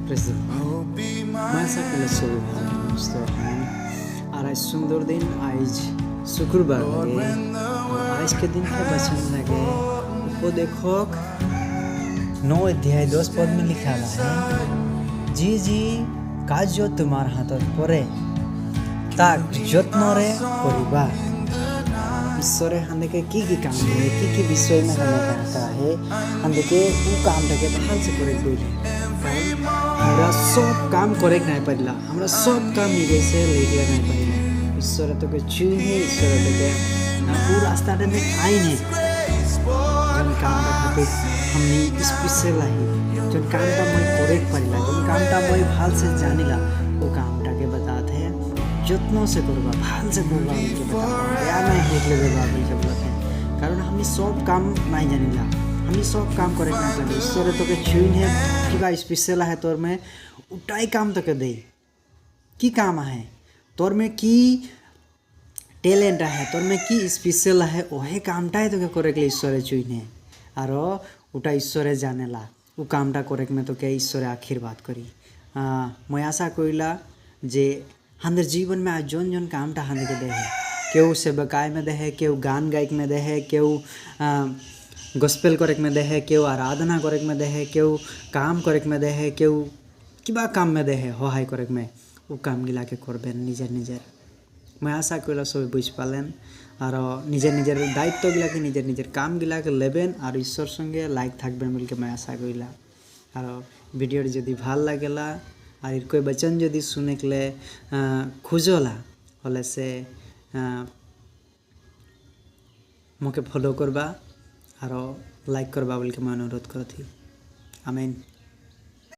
Praise the Lord. Masa kala solo Kristo আর আজ সুন্দর দিন আজ শুক্রবার লাগে आज के दिन का वचन लगे वो देखो 9 अध्याय 10 पद में लिखा हुआ है जी কাজ তোমার হাতত পৰে তাক যত্নৰে কৰিবা ঈশ্বৰে হানেকে কি কাম দিয়ে কি বিষয় में हमें कहता है হানেকে ও কামটাকে ভাল से करे কইলে আমরা সব কাম করে নাই পারিলা আমরা সব কাম নিজে से लेके नहीं पारिला ঈশ্বরে তোকে চুইনে ঈশ্বরে তোকে ও रास्ताটা में आईने जन कामटा खातिर हमनी स्पेशल आहे जन कामटा मैं करे पारिला जन कामटा मैं ভাল से जानिला वो कामटाके बताते हैं যত্ন से करबा ভাল से करबा उनके बता या नहीं हेटले देबा बोलके बोलते हैं कारण हमनी सब काम नहीं जानिला हमनी सब काम करे ना पारिला ঈশ্বরে তোকে চুইনে কিবা स्पेशल आहे तोर में उटाई काम তোকে দেই কি কাম आहे तोर में की टैलेंट आहे तोर में की स्पेशल आहे ओहे कामटाই তোকে করে গেলে ঈশ্বরে চুইনে আর ওটা ঈশ্বরে জানেলা ও কামটা করে में তোকে ঈশ্বরে আশীর্বাদ করি मैं आशा करिला जे हमारे जीवन में आज जौन जौन कामटा हमें के दे है केहू सेवकाई में दे है केहू गान गायक में दे है केहू गॉस्पेल करे में दे है केहू आराधना करे में दे है केहू काम करे में दे है केहू किबा काम में दे है सहाय करे में वो काम गिला के करबें निजेर निजेर मैं आशा करिला सब बुझ पालेन और निजेर निजेर दायित्व गिलाके निजेर निजेर काम गिलाके लेबेन और ईश्वर संगे लाइक थाकबेन बोलके मैं आशा करिला और भिडियो यदि ভাল लागेला और कोई वचन यदि सुने के लिए खोजला हले से मोके फॉलो करबा और लाइक करबा बोल के मैं अनुरोध करती आमीन।